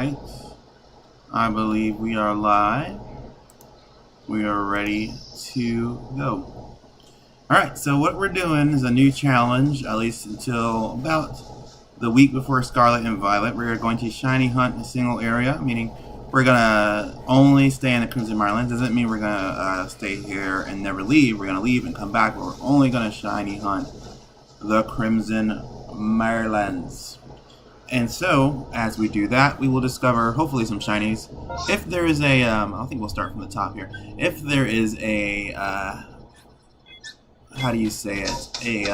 Alright, I believe we are live. We are ready to go. Alright, so what we're doing is a new challenge, at least until about the week before Scarlet and Violet. We're going to shiny hunt a single area, meaning we're going to only stay in the Crimson Mirelands. Doesn't mean we're going to stay here and never leave. We're going to leave and come back, but we're only going to shiny hunt the Crimson Mirelands. And so, as we do that, we will discover, hopefully, some shinies. If there is a, I think we'll start from the top here. If there is a, how do you say it? A,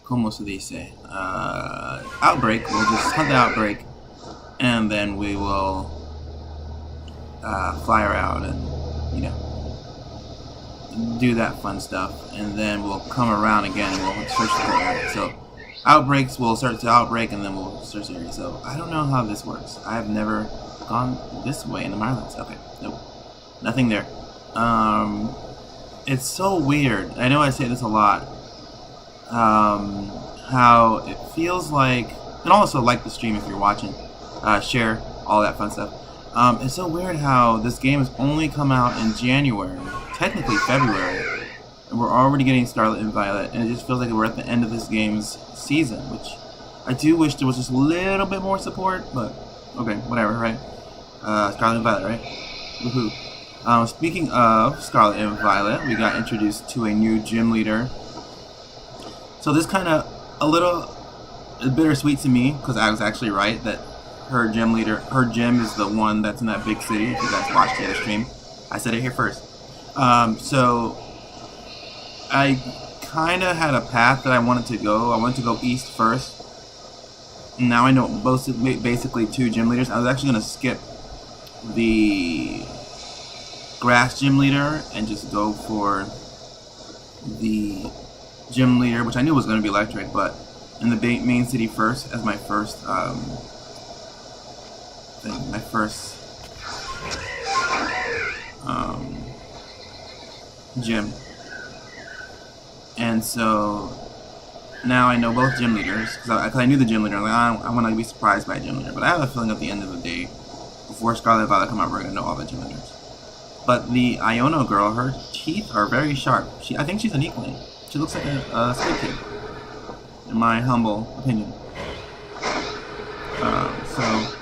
como se dice? Outbreak. We'll just hunt the outbreak, and then we will fly around and, you know, do that fun stuff. And then we'll come around again and we'll search the whole area. So, outbreaks, we'll start to outbreak and then we'll search the area. So I don't know how this works. I have never gone this way in the Mirelands. Okay, nope. Nothing there. It's so weird. I know I say this a lot. How it feels like, and also like the stream if you're watching, share, all that fun stuff. It's so weird how this game has only come out in January, technically February. And we're already getting Scarlet and Violet, and it just feels like we're at the end of this game's season, which I do wish there was just a little bit more support, but okay, whatever, right? Scarlet and Violet, right? Woohoo. Speaking of Scarlet and Violet, we got introduced to a new gym leader. So this kind of a bittersweet to me, because I was actually right that her gym is the one that's in that big city. If you guys watched the other stream, I said it here first. So I kind of had a path that I wanted to go. I wanted to go east first. Now I know basically two gym leaders. I was actually going to skip the grass gym leader and just go for the gym leader, which I knew was going to be electric, but in the main city first as my first thing, my first gym. And so now I know both gym leaders, because I knew the gym leader. Like, I want to be surprised by a gym leader, but I have a feeling at the end of the day, before Scarlet and Violet come out, we're going to know all the gym leaders. But the Iono girl, her teeth are very sharp. I think she's an Eekling. She looks like a Squid Kid, in my humble opinion. So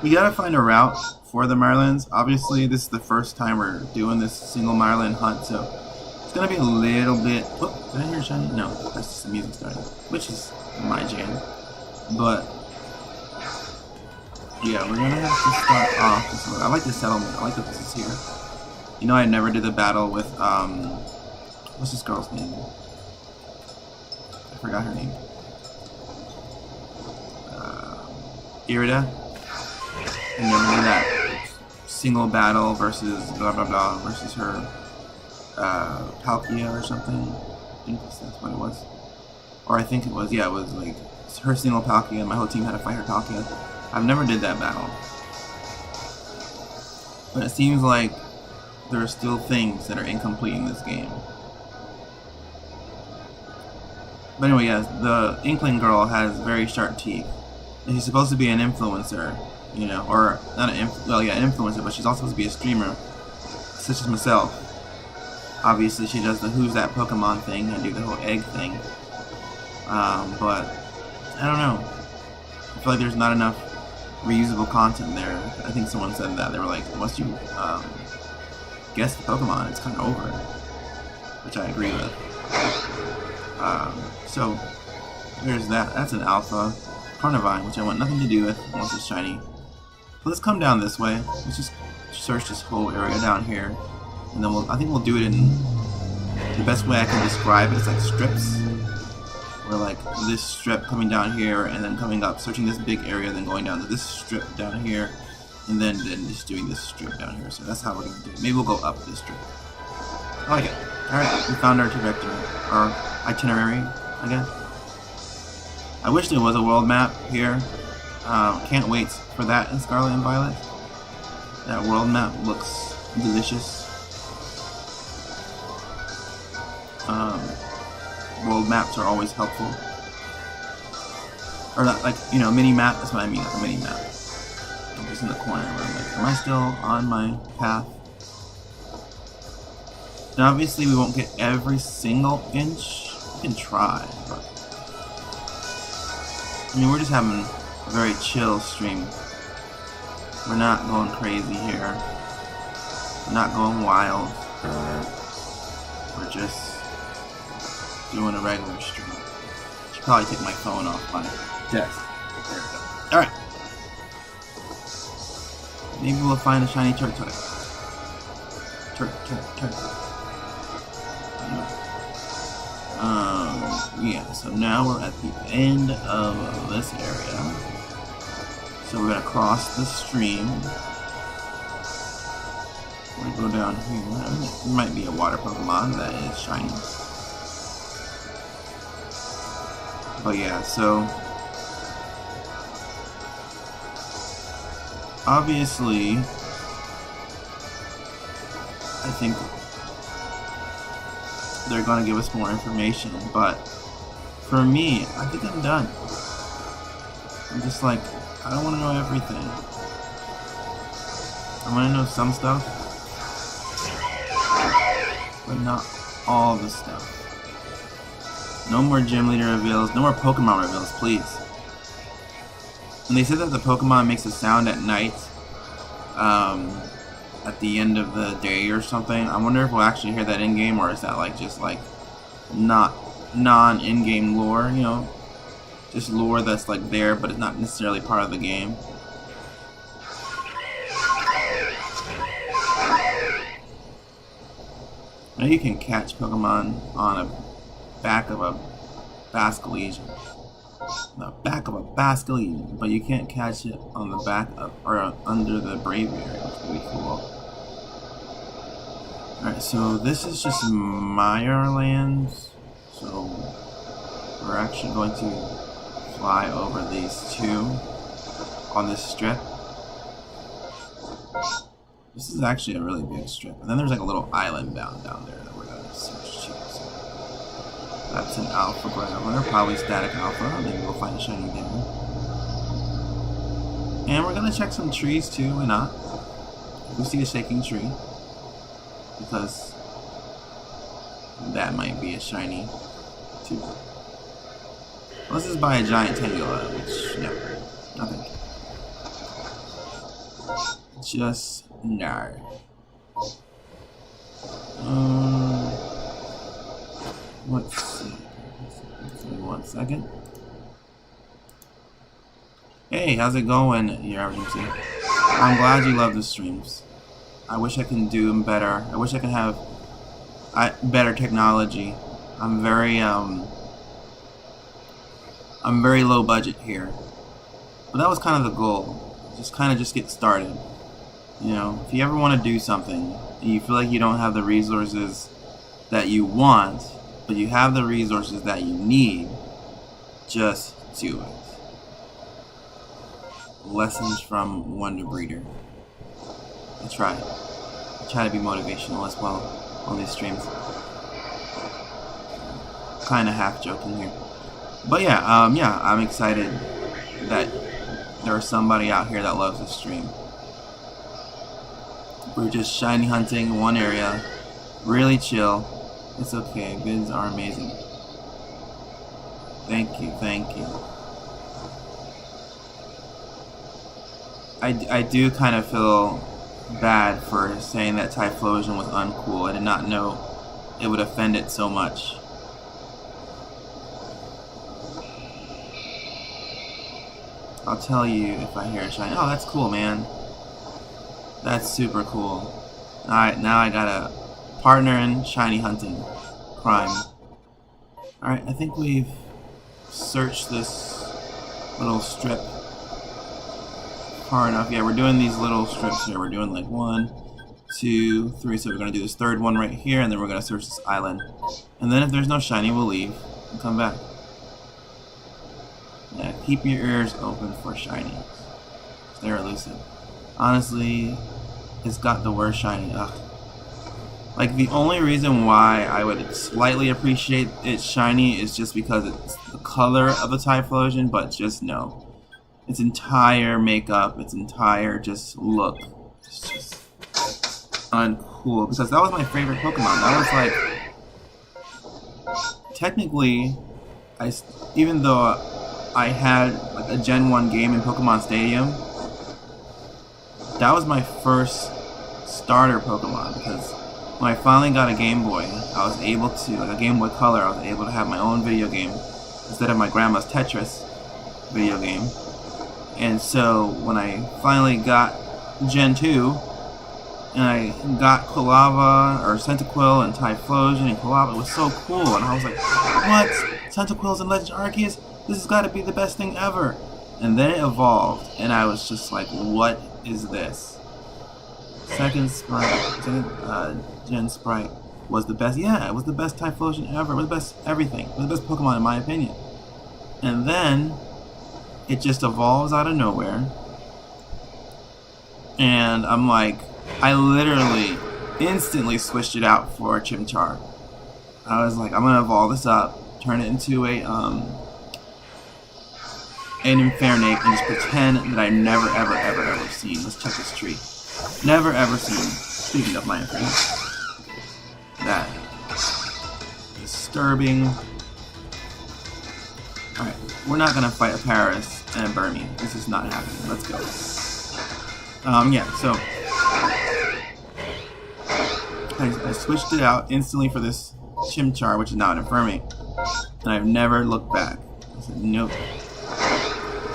we got to find a route for the Mirelands. Obviously, this is the first time we're doing this single Mireland hunt, so it's gonna be a little bit. Oh, did I hear shiny? No, that's just the music starting, which is my jam. But yeah, we're gonna have to start off this way. I like the settlement. I like that this is here. You know, I never did the battle with what's this girl's name? I forgot her name. Irida. And never did that single battle versus blah blah blah versus her. Palkia or something. I think that's what it was. Or I think it was, yeah, it was like her single Palkia and my whole team had to fight her Palkia. I've never did that battle. But it seems like there are still things that are incomplete in this game. But anyway, yes, the Inkling girl has very sharp teeth. And she's supposed to be an influencer, you know, or not an influencer, but she's also supposed to be a streamer, such as myself. Obviously, she does the Who's That Pokemon thing and do the whole egg thing. But I don't know. I feel like there's not enough reusable content there. I think someone said that. They were like, once you guess the Pokemon, it's kind of over. Which I agree with. So, there's that. That's an Alpha Carnivine, which I want nothing to do with unless it's shiny. So let's come down this way. Let's just search this whole area down here. And then I think we'll do it in the best way I can describe it. It's like strips. Where like this strip coming down here and then coming up, searching this big area, then going down to this strip down here, and then just doing this strip down here. So that's how we're going to do it. Maybe we'll go up this strip. I like it. Alright, we found our trajectory. Our itinerary, I guess. I wish there was a world map here. Can't wait for that in Scarlet and Violet. That world map looks delicious. World maps are always helpful. Or not, like, you know, mini map. That's what I mean, like a mini map. I'm just in the corner where I'm like, am I still on my path? And obviously we won't get every single inch. We can try, but I mean, we're just having a very chill stream. We're not going crazy here. We're not going wild. We're just doing a regular stream. I should probably take my phone off my desk. There we go. Alright. Maybe we'll find a shiny turtle. Yeah, so now we're at the end of this area. So we're gonna cross the stream. We're gonna go down here. There might be a water Pokemon that is shiny. But yeah, so obviously I think they're gonna give us more information, but for me, I think I'm done. I'm just like, I don't want to know everything. I want to know some stuff, but not all the stuff. No more gym leader reveals, no more Pokemon reveals, please. And they said that the Pokemon makes a sound at night, at the end of the day or something. I wonder if we'll actually hear that in-game, or is that like just like not non-in-game lore, you know, just lore that's like there but it's not necessarily part of the game. Now you can catch Pokemon on a back of a Basculegion. The back of a Basculegion, but you can't catch it on the back of or under the Braviary, which would be cool. Alright, so this is just Mirelands. So we're actually going to fly over these two on this strip. This is actually a really big strip. And then there's like a little island down there that we're going to search too. So that's an Alpha Graveler, probably Static Alpha. Maybe we'll find a shiny there. And we're going to check some trees too, why not? We see a shaking tree, because that might be a shiny too. Let's just buy a giant Tangela, which, no, nothing. Just no. Let's see. Give me 1 second. Hey, how's it going, your emergency? I'm glad you love the streams. I wish I can do them better. I wish I could have better technology. I'm very low budget here. But that was kind of the goal. Just get started. You know, if you ever want to do something and you feel like you don't have the resources that you want, but you have the resources that you need, just do it. Lessons from Wonder Breeder. I try to be motivational as well on these streams. Kind of half joking here. But yeah, I'm excited that there's somebody out here that loves this stream. We're just shiny hunting one area, really chill. It's okay, vids are amazing. Thank you. I do kind of feel bad for saying that Typhlosion was uncool. I did not know it would offend it so much. I'll tell you if I hear a shiny. Oh, that's cool, man. That's super cool. Alright, now I got a partner in shiny hunting. Crime. Alright, I think we've searched this little strip far enough. Yeah, we're doing these little strips here. We're doing like 1, 2, 3. So we're going to do this third one right here, and then we're going to search this island. And then if there's no shiny, we'll leave and come back. Yeah, keep your ears open for shiny. They're elusive. Honestly, it's got the worst shiny. Ugh. Like, the only reason why I would slightly appreciate it shiny is just because it's the color of the Typhlosion, but just no. Its entire makeup, its entire just look, it's just uncool. Because that was my favorite Pokemon. That was like, technically, even though I had like a Gen 1 game in Pokemon Stadium, that was my first starter Pokemon, because when I finally got a Game Boy, I was able to, like a Game Boy Color, I was able to have my own video game instead of my grandma's Tetris video game. And so when I finally got Gen 2, and I got Quilava, or Centiquil, and Typhlosion, and Quilava, it was so cool, and I was like, what? Centiquil's in Legend Arceus? This has got to be the best thing ever. And then it evolved, and I was just like, what is this? Second Gen Sprite was the best. Yeah, it was the best Typhlosion ever. It was the best everything. It was the best Pokemon in my opinion. And then it just evolves out of nowhere. And I'm like, I literally instantly switched it out for a Chimchar. I was like, I'm gonna evolve this up, turn it into an Infernape, and just pretend that I never ever seen. Let's check this tree. Never ever seen. Speaking of my Infernape. That. Disturbing. Alright, we're not gonna fight a Paris and a Burmy. This is not happening. Let's go. Yeah, so I switched it out instantly for this Chimchar, which is now an Infernape, and I've never looked back. I said, nope.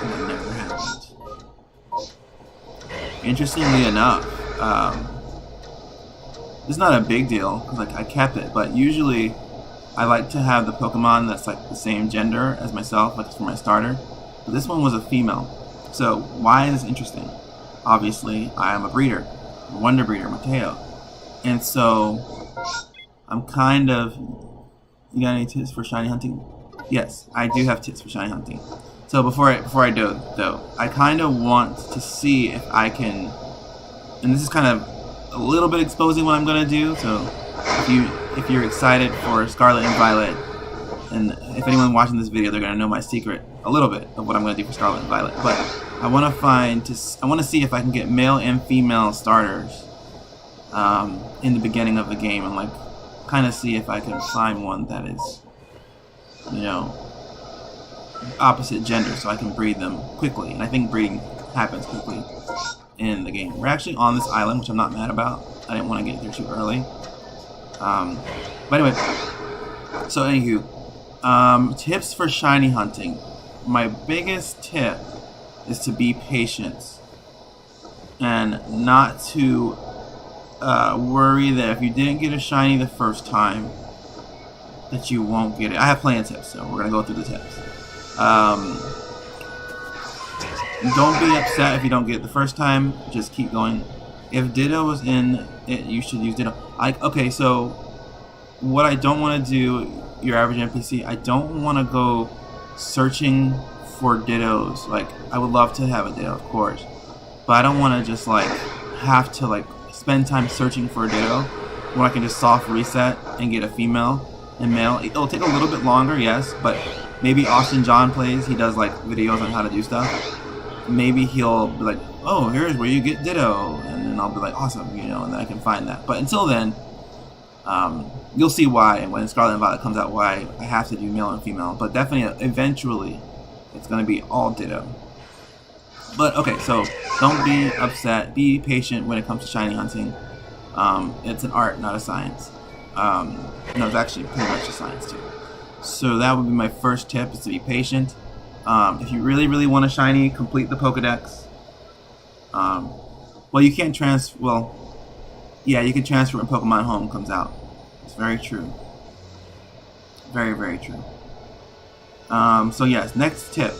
And it never happened. Interestingly enough, it's not a big deal, because like, I kept it, but usually I like to have the Pokemon that's like the same gender as myself, like for my starter. But this one was a female. So why is this interesting? Obviously, I am a breeder, a wonder breeder, Mateo. And so I'm kind of, you got any tips for shiny hunting? Yes, I do have tips for shiny hunting. So before I do though, I kind of want to see if I can, and this is kind of a little bit exposing what I'm gonna do. So if you're excited for Scarlet and Violet, and if anyone watching this video, they're gonna know my secret a little bit of what I'm gonna do for Scarlet and Violet. But I want to see if I can get male and female starters in the beginning of the game, and like kind of see if I can find one that is, you know, opposite gender, so I can breed them quickly. And I think breeding happens quickly in the game. We're actually on this island, which I'm not mad about. I didn't want to get there too early. But anyway, so anywho, tips for shiny hunting. My biggest tip is to be patient and not to worry that if you didn't get a shiny the first time that you won't get it. I have plenty of tips, so we're gonna go through the tips. Don't be upset if you don't get it the first time. Just keep going. If Ditto was in it, you should use Ditto. Okay, so what I don't want to do, your average NPC, I don't want to go searching for Dittos. Like, I would love to have a Ditto, of course, but I don't want to just like have to like spend time searching for a Ditto when I can just soft reset and get a female and male. It'll take a little bit longer, yes, but maybe Austin John plays. He does like videos on how to do stuff. Maybe he'll be like, oh, here's where you get Ditto, and then I'll be like, awesome, you know, and then I can find that. But until then, you'll see why when Scarlet and Violet comes out, why I have to do male and female. But definitely, eventually, it's going to be all Ditto. But okay, so don't be upset. Be patient when it comes to shiny hunting. It's an art, not a science. No, it's actually pretty much a science too. So that would be my first tip, is to be patient. If you really want a shiny, complete the Pokedex. Well, you can't transfer. Well, yeah, you can transfer when Pokemon Home comes out. It's very true. Very true. So yes, next tip: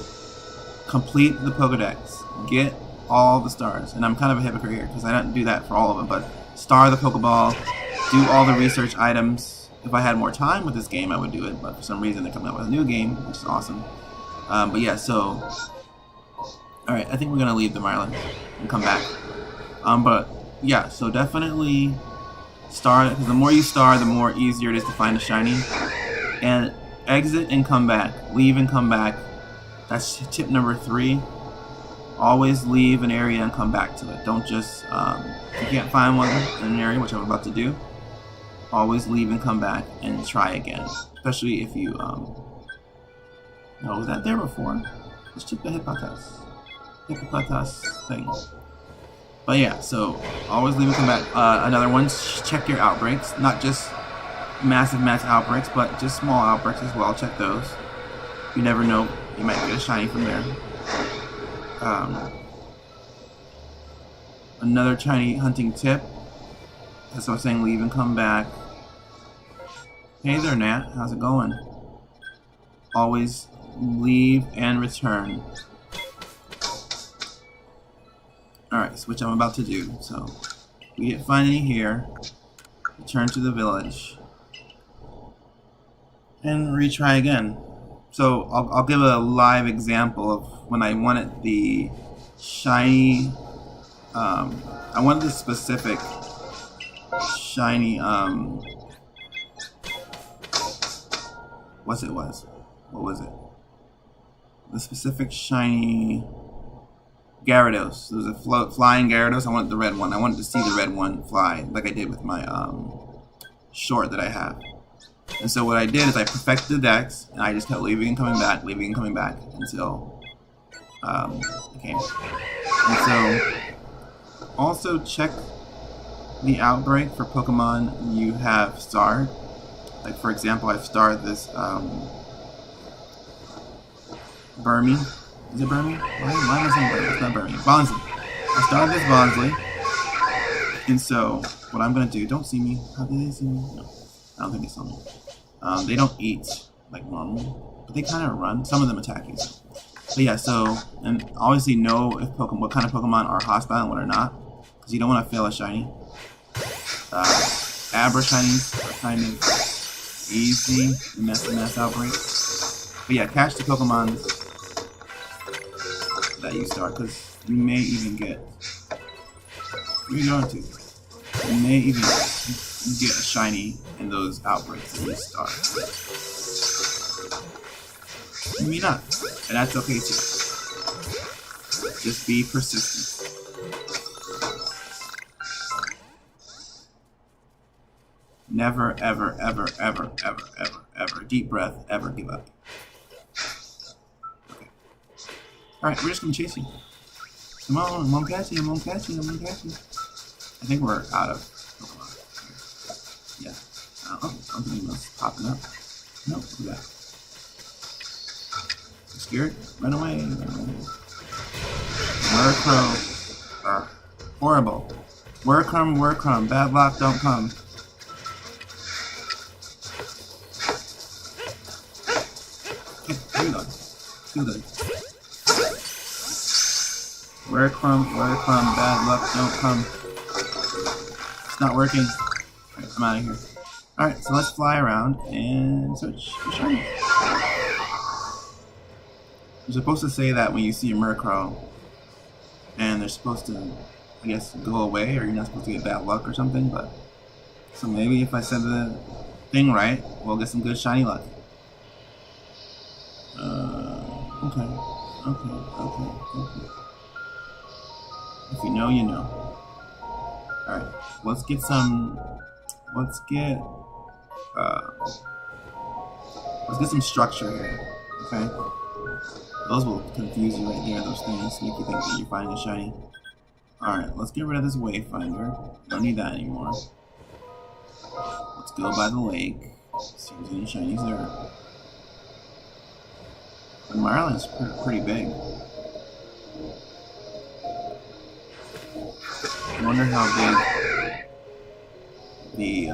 complete the Pokedex. Get all the stars. And I'm kind of a hypocrite here because I don't do that for all of them. But star the Pokeball. Do all the research items. If I had more time with this game, I would do it. But for some reason, they're coming out with a new game, which is awesome. But yeah, so alright, I think we're gonna leave the Mirelands and come back. But yeah, so definitely Star, because the more you star, the more easier it is to find a shiny. And exit and come back. Leave and come back. That's tip number 3. Always leave an area and come back to it. Don't just, if you can't find one in an area, which I'm about to do, always leave and come back and try again. Especially if you, was that there before? Let's check the Hippopotas thing. But yeah, so always leave and come back. Another one, check your outbreaks. Not just massive outbreaks, but just small outbreaks as well. Check those. You never know, you might get a shiny from there. Another shiny hunting tip. That's what I'm saying, leave and come back. Hey there, Nat. How's it going? Always leave and return. Alright, so which I'm about to do. So, we can't find any here. Return to the village. And retry again. So, I'll give a live example of when I wanted the shiny... I wanted the specific shiny... what was it? The specific shiny... Gyarados. There was a flying Gyarados. I wanted the red one. I wanted to see the red one fly, like I did with my short that I have. And so what I did is I perfected the dex, and I just kept leaving and coming back until it came. And so also check the outbreak for Pokemon you have starred. Like for example, I've starred this Burmy. Is it Burmy? Why am I saying Burmy? It's not Burmy. Bonsley. I started this Bonsley. And so, what I'm going to do... Don't see me. How do they see me? No. I don't think they saw me. They don't eat like normal. But they kind of run. Some of them attack you. But yeah, so... And obviously know if what kind of Pokemon are hostile and what are not. Because you don't want to fail a shiny. Abra shinies are kind of easy in mass outbreak. But yeah, catch the Pokemon that you start, because you may even get, you may even get a shiny in those outbreaks that you start. You may not, and that's okay too. Just be persistent. Never, ever, ever, ever, ever, ever, ever, deep breath, ever give up. Alright, we're just gonna chase you. Come on, I'm gonna catch you, I'm gonna catch you, I'm gonna catch you. I think we're out of Pokemon. Yeah. Something was popping up. Nope, look at that. You scared? Run away, run away. Murkrow. Horrible. Workrum, bad luck, don't come. Here we go. Too good. Workrum, bad luck, don't come. It's not working. Alright, I'm out of here. Alright, so let's fly around and search for shiny. You're supposed to say that when you see a Murkrow, and they're supposed to, I guess, go away, or you're not supposed to get bad luck or something, but... So maybe if I said the thing right, we'll get some good shiny luck. Okay. If you know, you know. Alright, let's get some structure here, okay? Those will confuse you right there, those things, make you think that you're finding a shiny. Alright, let's get rid of this wayfinder. Don't need that anymore. Let's go by the lake. See if there's any shinies there. The Mirelands is pretty big. I wonder how big the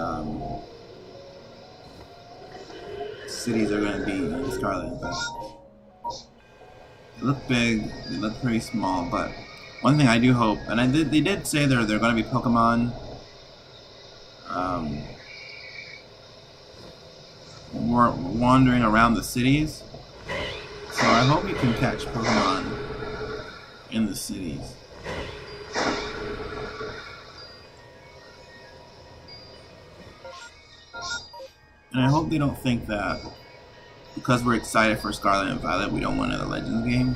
cities are going to be in Scarlet Infest. They look big, they look pretty small, but one thing I do hope, and they did say they're going to be Pokemon wandering around the cities. So I hope you can catch Pokemon in the cities. And I hope they don't think that because we're excited for Scarlet and Violet, we don't want another Legends game.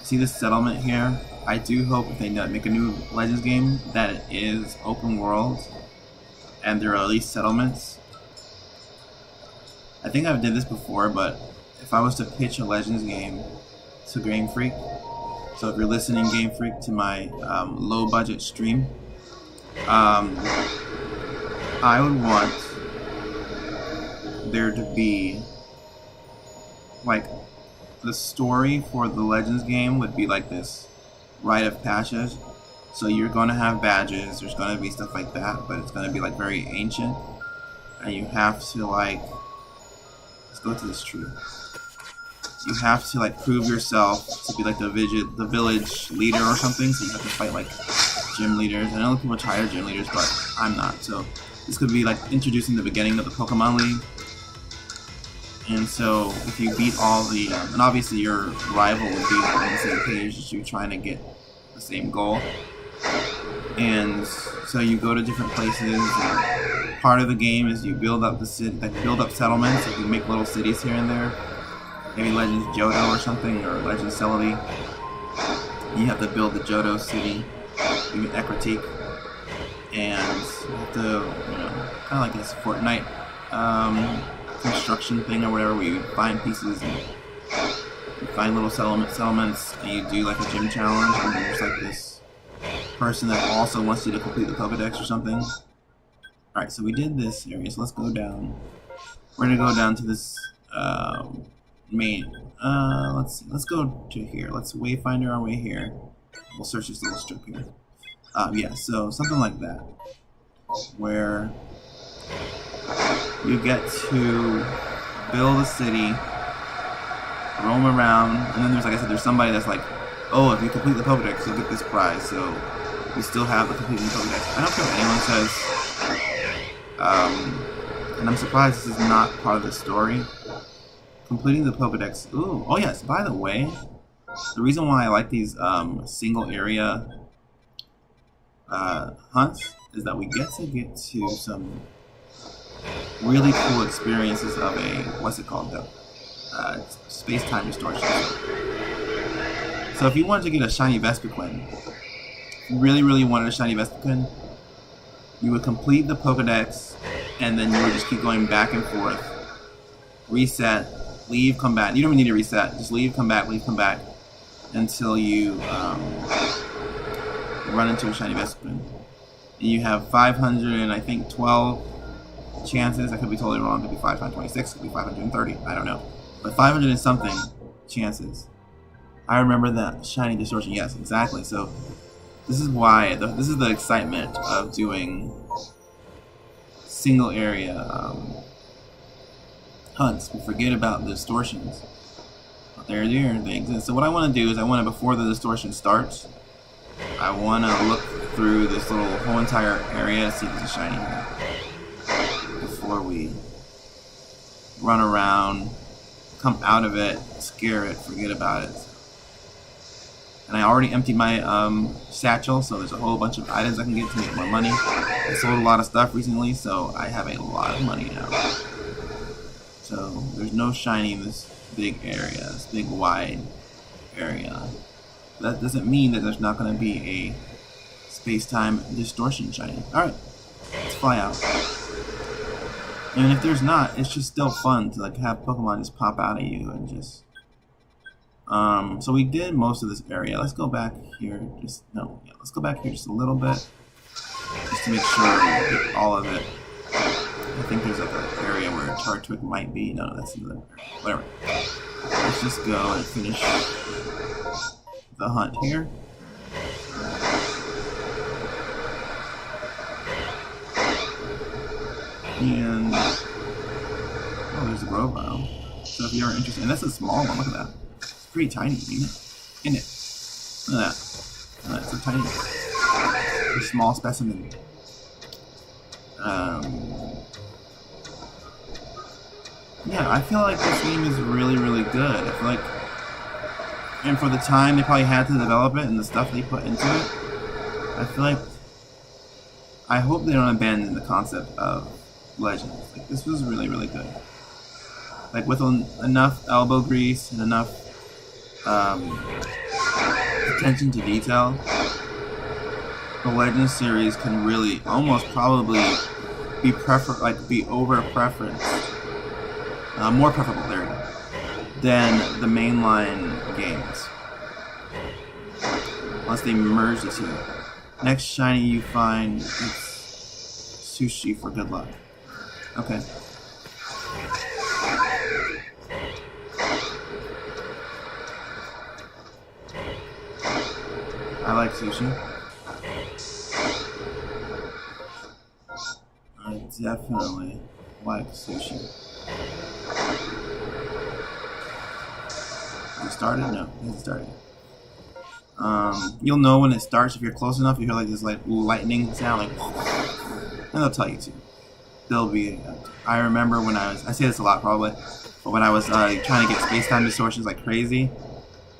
See this settlement here? I do hope if they make a new Legends game that it is open world and there are at least settlements. I think I've did this before, but if I was to pitch a Legends game to Game Freak, so if you're listening, Game Freak, to my low budget stream, I would want there to be, like, the story for the Legends game would be like this rite of passage. So you're going to have badges, there's going to be stuff like that, but it's going to be like very ancient, and you have to, like, let's go to this tree. You have to, like, prove yourself to be like the village leader or something, so you have to fight like gym leaders. I know people are tired of gym leaders, but I'm not, so this could be like introducing the beginning of the Pokemon League. And so if you beat all the, and obviously your rival would be on the same page as you trying to get the same goal. And so you go to different places, and part of the game is you build up the city, like build up settlements. You can make little cities here and there, maybe Legends Johto or something, or Legends Celebi. You have to build the Johto city, you get Ekritique, and you have to, you know, kind of like this Fortnite construction thing or whatever, where you find pieces and you find little settlements, and you do like a gym challenge, and there's like this person that also wants you to complete the Pokedex or something. Alright, so we did this area, so let's go down. We're gonna go down to this main, let's see, let's go to here. Let's wayfinder our way here. We'll search this little strip here. Yeah, so something like that, where you get to build a city, roam around, and then there's, like I said, there's somebody that's like, oh, if you complete the Pokedex, you'll get this prize, so you still have the completing the Pokedex. I don't care what anyone says, and I'm surprised this is not part of the story. Completing the Pokedex, ooh, oh yes, by the way, the reason why I like these single area hunts is that we get to some really cool experiences of a, what's it called though? Space-time distortion. So if you wanted to get a shiny Vespiquen, if you really wanted a shiny Vespiquen, you would complete the Pokedex, and then you would just keep going back and forth. Reset, leave, come back. You don't even need to reset. Just leave, come back, until you run into a shiny Vespiquen. And you have 512 chances. I could be totally wrong. It could be 526. It could be 530. I don't know. But 500 and something chances. I remember that shiny distortion. Yes, exactly. So this is why. This is the excitement of doing single area hunts. We forget about the distortions. But they exist. So what I want to do is before the distortion starts, I want to look through this whole entire area, see if there's a shiny here, before we run around, come out of it, scare it, forget about it. And I already emptied my satchel, so there's a whole bunch of items I can get to make more money. I sold a lot of stuff recently, so I have a lot of money now. So there's no shiny in this big area, this big wide area. That doesn't mean that there's not going to be a space-time distortion shiny. Alright, let's fly out. And if there's not, it's just still fun to like have Pokemon just pop out at you and just... so we did most of this area. Let's go back here. Let's go back here just a little bit, just to make sure we get all of it. I think there's like an area where Chartwick might be. No, that's another area. Whatever. Let's just go and finish the hunt here. And oh, there's a Grovyle. So if you're interested, and that's a small one. Look at that. It's pretty tiny, isn't it? Look at that. It's so tiny. A small specimen. Yeah, I feel like this game is really good. I feel like, and for the time they probably had to develop it and the stuff they put into it, I feel like, I hope they don't abandon the concept of Legends. Like, this was really, really good. Like, with enough elbow grease and enough attention to detail, the Legends series can really almost probably be over preference, more preferable there than the mainline games. Unless they merge the two. Next shiny you find, it's sushi for good luck. Okay. I like sushi. I definitely like sushi. Has it started? No, it hasn't started. You'll know when it starts if you're close enough. You hear like this like lightning sound, like, and they'll tell you to. There'll be. I remember when I say this a lot probably, but when I was trying to get space-time distortions like crazy,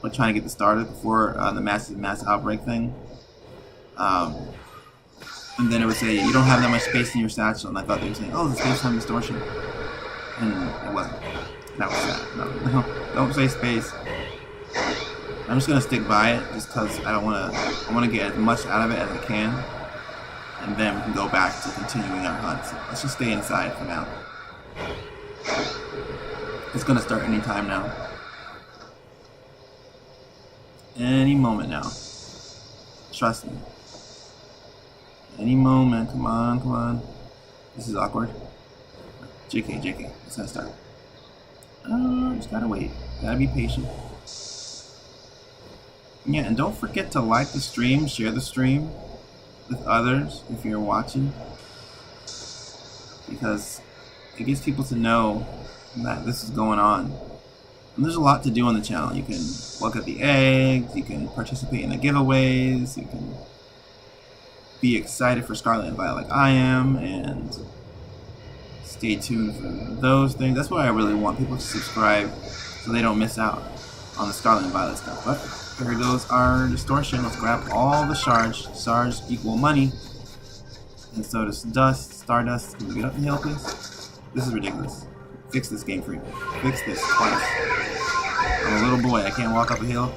like trying to get this started before the mass outbreak thing, and then it would say you don't have that much space in your satchel, and I thought they were saying, oh, the space-time distortion, and it wasn't. That was that. No, don't say space. I'm just gonna stick by it just because I want to get as much out of it as I can, and then we can go back to continuing our hunt. So let's just stay inside for now. It's gonna start any time now. Any moment now. Trust me. Any moment. Come on, come on. This is awkward. JK. It's gonna start. Just gotta wait. Gotta be patient. Yeah, and don't forget to like the stream, share the stream with others if you're watching, because it gets people to know that this is going on. And there's a lot to do on the channel. You can look at the eggs, you can participate in the giveaways, you can be excited for Scarlet and Violet like I am, and stay tuned for those things. That's why I really want people to subscribe so they don't miss out on the Scarlet and Violet stuff. But here goes our distortion. Let's grab all the shards. Shards equal money. And so does dust, stardust. Can we get up the hill, please? This is ridiculous. Fix this game for you. Fix this twice. I'm a little boy. I can't walk up a hill.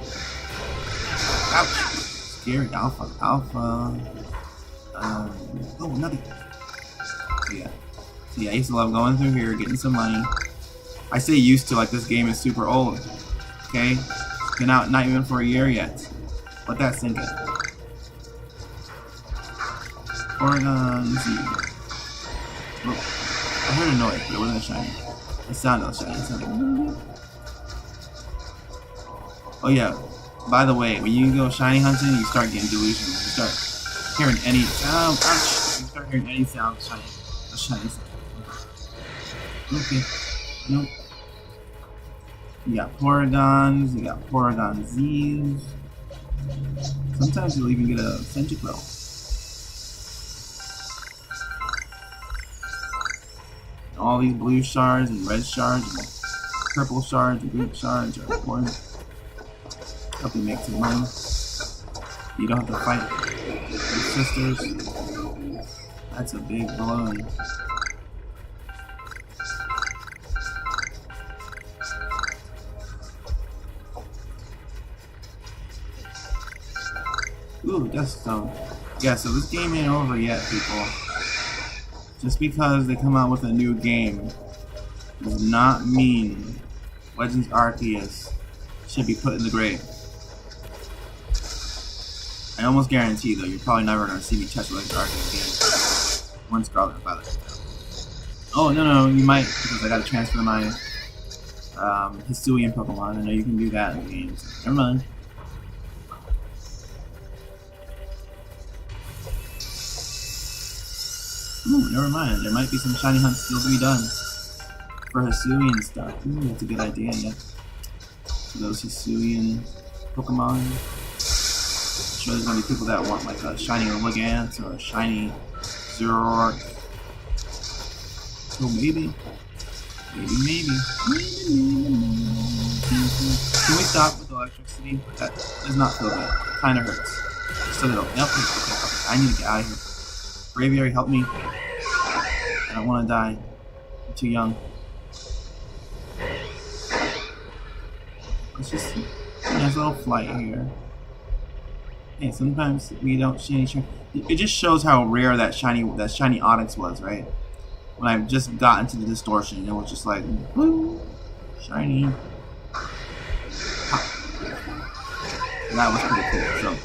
Ouch. Scary. Alpha. Oh, nothing. So yeah, I used to love going through here, getting some money. I say used to, like this game is super old. Okay? Been out not even for a year yet. Let that sink in. Oregon Z. Oh, I heard a noise, but it wasn't shiny. It sounded shiny. Oh yeah. By the way, when you go shiny hunting, you start getting delusional. You start hearing any sound. Ouch! You start hearing any sound. Shiny. A shiny sound. Okay. Nope. You got Porygons, you got Porygon Z's. Sometimes you'll even get a Centipearl. All these blue shards and red shards and purple shards and green shards are important. Help you make some money. You don't have to fight your sisters. That's a big balloon. Ooh, Death Stone. Yeah, so this game ain't over yet, people. Just because they come out with a new game does not mean Legends Arceus should be put in the grave. I almost guarantee, though, you're probably never going to see me touch Legends Arceus again. One Scarlet and Violet. Oh, no, you might, because I got to transfer my Hisuian Pokemon. I know you can do that in the game, so never mind. Ooh, never mind. There might be some shiny hunts still to be done for Hisuian stuff. Ooh, that's a good idea, yeah. For those Hisuian Pokemon. I'm sure there's gonna be people that want like a shiny Elegance or a shiny Zoroark. So maybe. Can we stop with electricity? That does not feel good. It kinda hurts. Just a little. Yep, okay. I need to get out of here. Braviary, help me. I don't want to die. I'm too young. Let's just see. Nice little flight here. Hey, sometimes we don't see any shiny. It just shows how rare that shiny Onyx was, right? When I just got into the distortion, it was just like, woo, shiny. And that was pretty cool. So,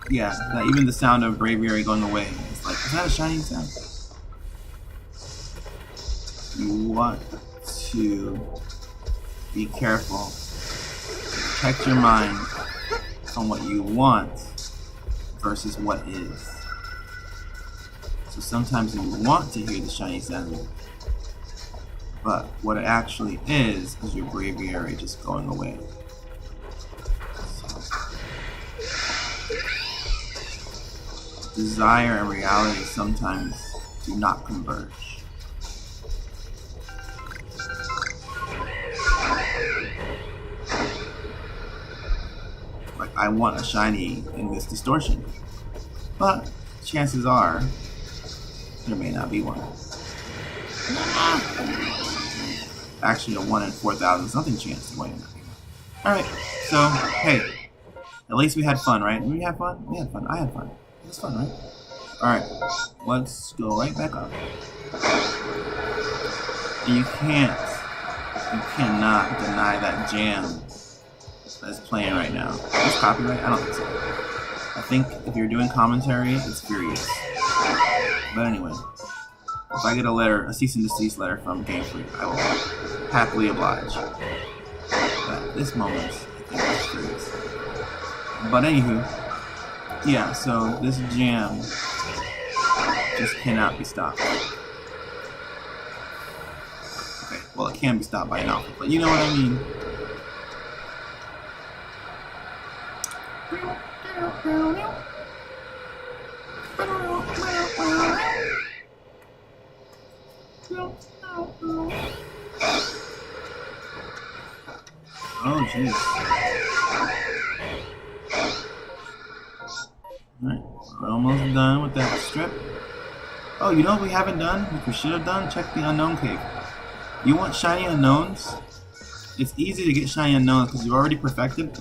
yeah, even the sound of Braviary going away, it's like, is that a shiny sound? You want to be careful. Protect your mind on what you want versus what is. So sometimes you want to hear the shiny sound, but what it actually is your Braviary just going away. So, desire and reality sometimes do not converge. Like, I want a shiny in this distortion, but chances are there may not be one. Actually, a 1 in 4,000 something chance. Wait a minute. Alright, so, hey, at least we had fun, right? We had fun? We had fun. I had fun. It was fun, right? Alright, let's go right back up. You cannot deny that jam that's playing right now. Is this copyright? I don't think so. I think if you're doing commentary, it's furious. But anyway, if I get a cease and desist letter from Game Freak, I will happily oblige. But at this moment, I think it's furious. But anywho, yeah, so this jam just cannot be stopped. Okay, well, it can be stopped by an alpha, but you know what I mean. Oh, jeez. Alright, we're almost done with that strip. Oh, you know what we haven't done? What we should have done? Check the unknown cave. You want shiny unknowns? It's easy to get shiny unknowns because you've already perfected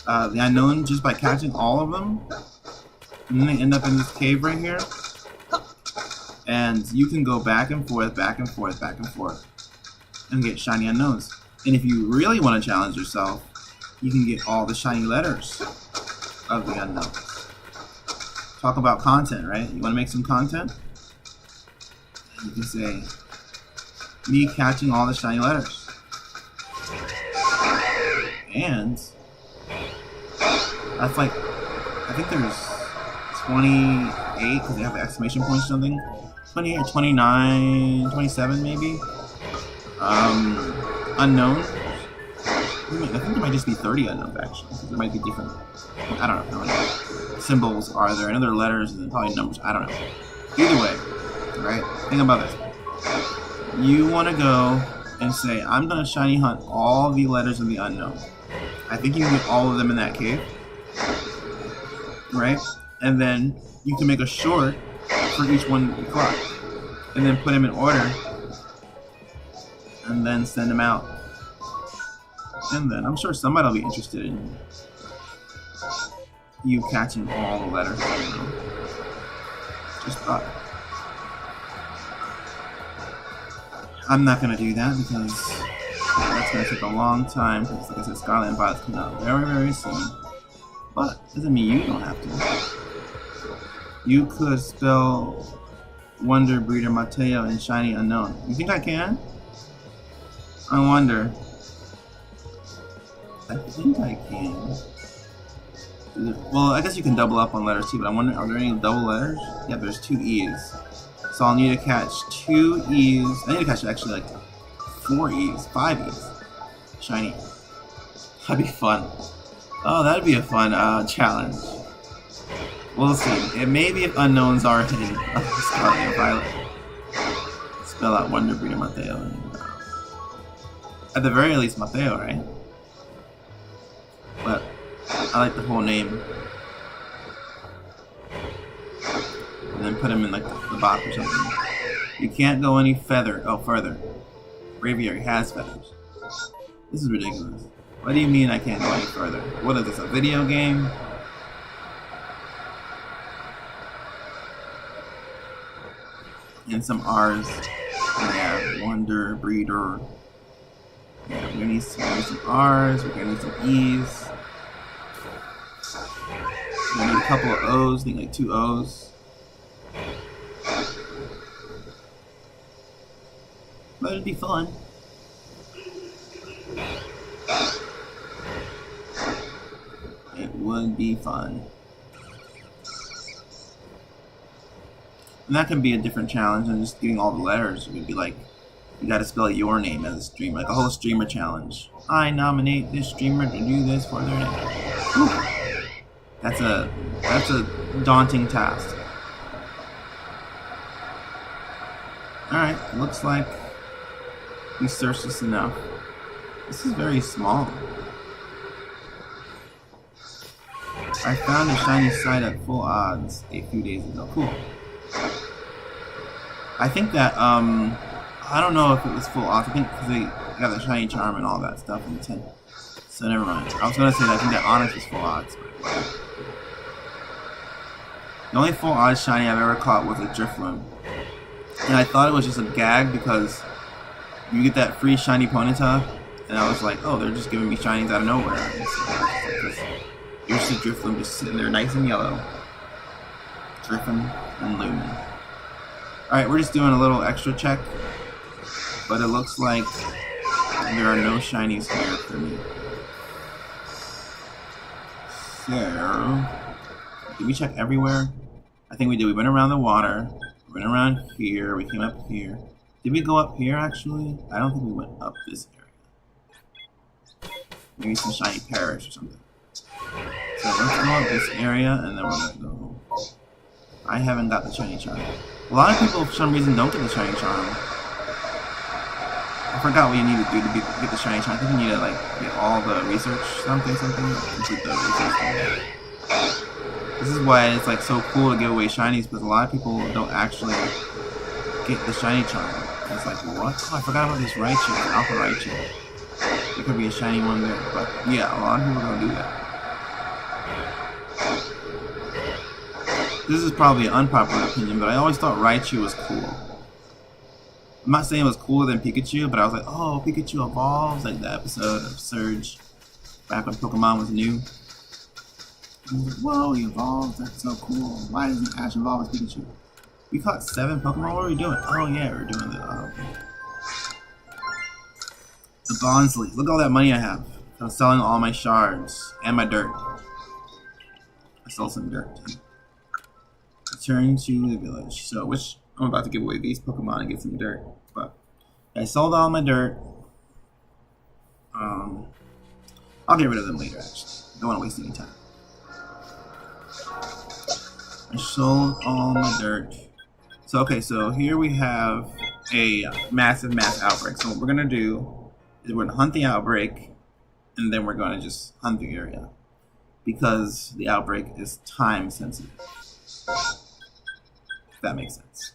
the unknown just by catching all of them. And then they end up in this cave right here. And you can go back and forth, back and forth, back and forth, and get shiny unknowns. And if you really want to challenge yourself, you can get all the shiny letters of the unknown. Talk about content, right? You want to make some content? You can say, me catching all the shiny letters. And that's like, I think there's 28, because they have the exclamation point or something. 28, 29, 27 maybe. Unknowns. I think there might just be 30 unknowns actually, because there might be different, I don't know how many symbols are there, and other letters, and then probably numbers, I don't know. Either way, right? Think about this. You want to go and say, I'm going to shiny hunt all the letters of the unknown. I think you can get all of them in that cave. Right? And then you can make a short for each one you caught. And then put them in order. And then send them out. And then I'm sure somebody will be interested in you catching all the letters. Just thought. I'm not going to do that because that's going to take a long time. Because like I said, Scarlet and Violet's coming out very, very soon. But doesn't mean you don't have to. You could spell Wonder Breeder Mateo in Shiny Unknown. You think I can? I wonder. I think I can. Well, I guess you can double up on letters too, but I wonder, are there any double letters? Yeah, there's 2 E's. So I'll need to catch 2 E's. I need to catch actually like 4 E's, 5 E's. Shiny. That'd be fun. Oh, that'd be a fun challenge. We'll see. It may be if unknowns are hidden. Scarlet and Violet. Spell out Wonder Breeder Mateo. And, at the very least, Mateo, right? But I like the whole name. and then put them in like the box or something. You can't go any further. Braviary has feathers. This is ridiculous. What do you mean I can't go any further? What is this, a video game? And some R's. Yeah, Wonder, Breeder. Yeah, we're gonna need some R's, we're gonna need some E's. We're gonna need a couple of O's, I think like 2 O's. But it'd be fun. It would be fun. And that can be a different challenge than just getting all the letters. It would be like, you gotta spell your name as a streamer, like a whole streamer challenge. I nominate this streamer to do this for their name. Whew. That's a daunting task. Alright, looks like we searched this enough. This is very small. I found a shiny site at full odds a few days ago. Cool. I think that, I don't know if it was full odds. I think because they got the shiny charm and all that stuff in the 10. So never mind. I was going to say that I think that Onyx was full odds. But the only full odds shiny I've ever caught was a Drifloon. And I thought it was just a gag because you get that free shiny Ponyta. And I was like, oh, they're just giving me shinies out of nowhere. Here's the Drifloon just sitting there nice and yellow. Dripping and Lumen. Alright, we're just doing a little extra check. But it looks like there are no shinies here for me. So, did we check everywhere? I think we did. We went around the water. We went around here. We came up here. Did we go up here actually? I don't think we went up this area. Maybe some shiny Parish or something. So let's go up this area and then we're gonna go home. I haven't got the shiny charm. A lot of people for some reason don't get the shiny charm. I forgot what you need to do to get the shiny charm. I think you need to like get all the research something. Complete the research. This is why it's like so cool to give away shinies because a lot of people don't actually get the shiny charm. It's like, what? Oh, I forgot about this Raichu, Alpha Raichu. There could be a shiny one there, but yeah, a lot of people don't do that. This is probably an unpopular opinion, but I always thought Raichu was cool. I'm not saying it was cooler than Pikachu, but I was like, oh, Pikachu evolves, like the episode of Surge, back when Pokemon was new. I was like, whoa, he evolves, that's so cool. Why doesn't Ash evolve as Pikachu? We caught 7 Pokemon, what are we doing? Oh yeah, we're doing the Bonsly. Look at all that money I have. I'm selling all my shards, and my dirt. I sold some dirt too. Return to the village. So, which I'm about to give away these Pokemon and get some dirt. But I sold all my dirt. I'll get rid of them later. Actually, don't want to waste any time. I sold all my dirt. So okay, so here we have a massive outbreak. So what we're gonna do is we're gonna hunt the outbreak, and then we're gonna just hunt the area because the outbreak is time sensitive. If that makes sense.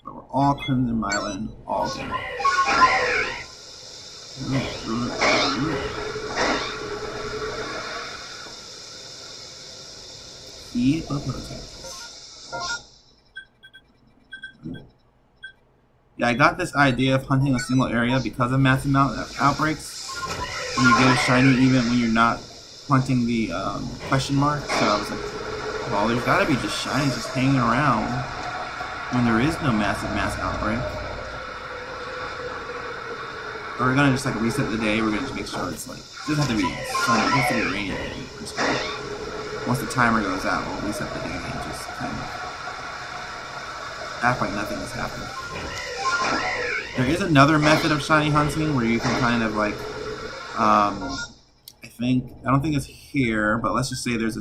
But we're all Crimson Mireland all day. Yeah, I got this idea of hunting a single area because of massive outbreaks. When you get a shiny even when you're not hunting the question mark. So I was like, well, there's gotta be just shinies just hanging around when there is no mass outbreak. Or we're gonna just like reset the day, we're gonna just make sure it's like, it doesn't have to be sunny, it has to be rainy. Once the timer goes out, we'll reset the day and just kind of act like nothing has happened. There is another method of shiny hunting where you can kind of like, I don't think it's here, but let's just say there's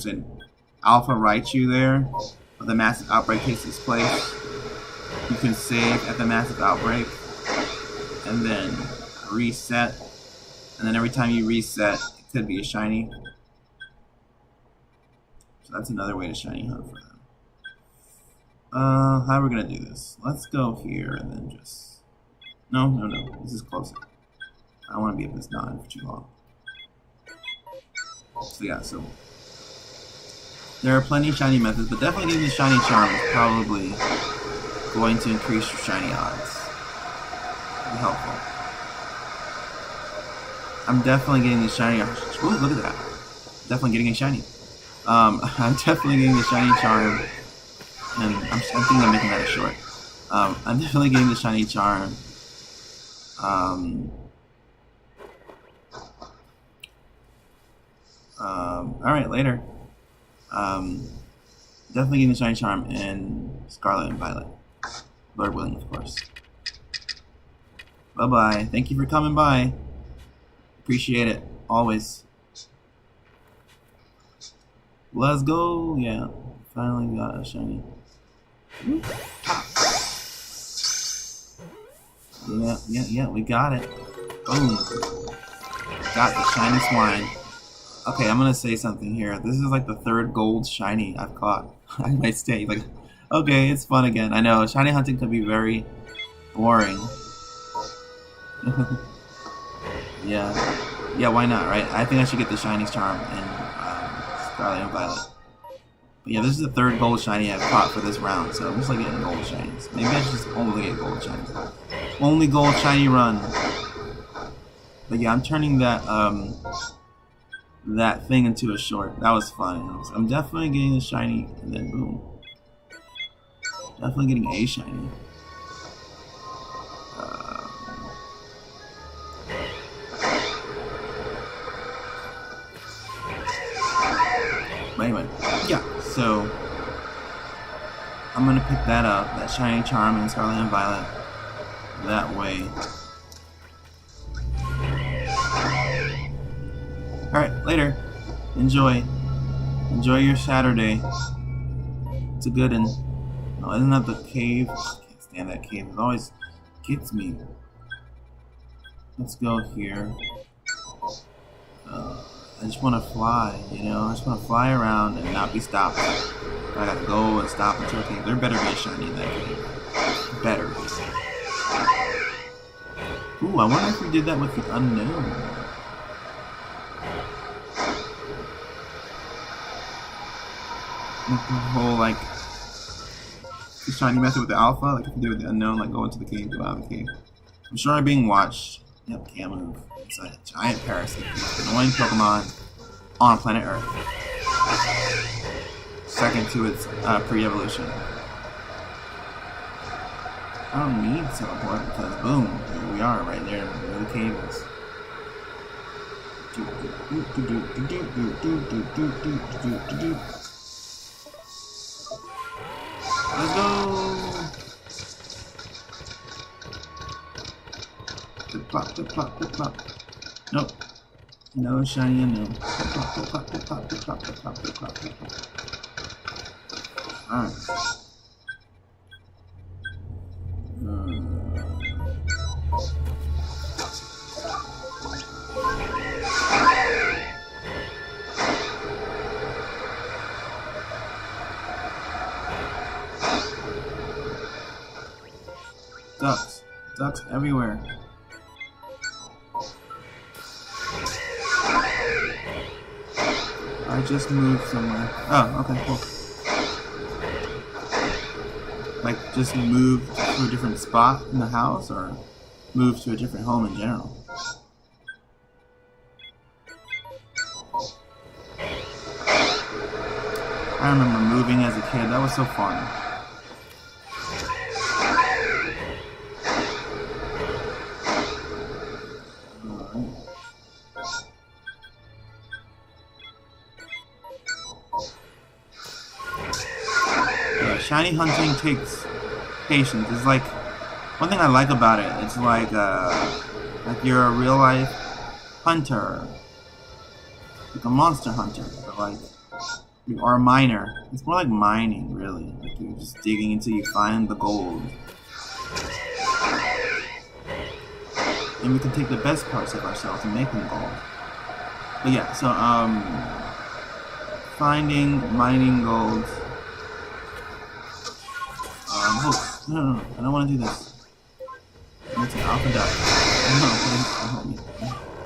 an Alpha Raichu there, where the massive outbreak takes its place. You can save at the massive outbreak, and then reset, and then every time you reset, it could be a shiny. So that's another way to shiny hunt for them. How are we gonna do this? Let's go here and then just... No. This is closer. I don't want to be at this 9 for too long. So yeah, so... There are plenty of shiny methods, but definitely getting the shiny charm is probably going to increase your shiny odds. Be helpful. I'm definitely getting the shiny... Ooh, look at that. Definitely getting a shiny. I'm definitely getting the shiny charm. And I'm thinking of making that a short. I'm definitely getting the shiny charm. Alright, later. Definitely getting the shiny charm in Scarlet and Violet. Lord willing, of course. Bye-bye. Thank you for coming by. Appreciate it. Always. Let's go. Yeah. Finally got a shiny. Yeah, we got it. Boom. Got the shiny swine. Okay, I'm gonna say something here. This is like the 3rd gold shiny I've caught. I might stay like, okay, it's fun again. I know, shiny hunting can be very boring. Yeah, why not, right? I think I should get the shiny charm in Scarlet and Violet. But yeah, this is the 3rd gold shiny I've caught for this round, so I'm just like getting gold shinies. Maybe I should just only get gold shinies. Only gold shiny run. But yeah, I'm turning that that thing into a short. That was fun. I'm definitely getting a shiny, and then boom. Definitely getting a shiny. But anyway, yeah, so I'm gonna pick that up, that shiny charm in Scarlet and Violet, that way. Alright, later. Enjoy your Saturday. It's a good one. No, isn't that the cave? I can't stand that cave. It always gets me. Let's go here. I just want to fly, you know? I just want to fly around and not be stopped. I gotta go and stop into a cave. There better be a shiny in that cave. Better. Ooh, I wonder if we did that with the unknown. The whole, like, the shiny method with the alpha, like if you do with the unknown, like go into the cave, go out of the cave. I'm sure I'm being watched. Yep, can't move. It's a giant parasite. Annoying Pokemon on planet Earth. Second to its pre-evolution. I don't need to teleport because boom, here we are right there where the cave is. Let's go! Plop, plop, plop, plop. Nope. No shiny unknown. Plop, plop, plop, plop, plop, plop, plop, plop, plop. Alright. Ducks. Ducks everywhere. I just moved somewhere. Oh, okay, cool. Like, just moved to a different spot in the house, or moved to a different home in general? I remember moving as a kid. That was so fun. Shiny hunting takes patience. It's like, one thing I like about it, it's like you're a real life hunter, like a monster hunter, but like, or a miner. It's more like mining, really. Like you're just digging until you find the gold, and we can take the best parts of ourselves and make them gold. But yeah, so finding mining gold. Oh, no, I don't want to do this. Let's get off and duck. No, please, don't hurt me.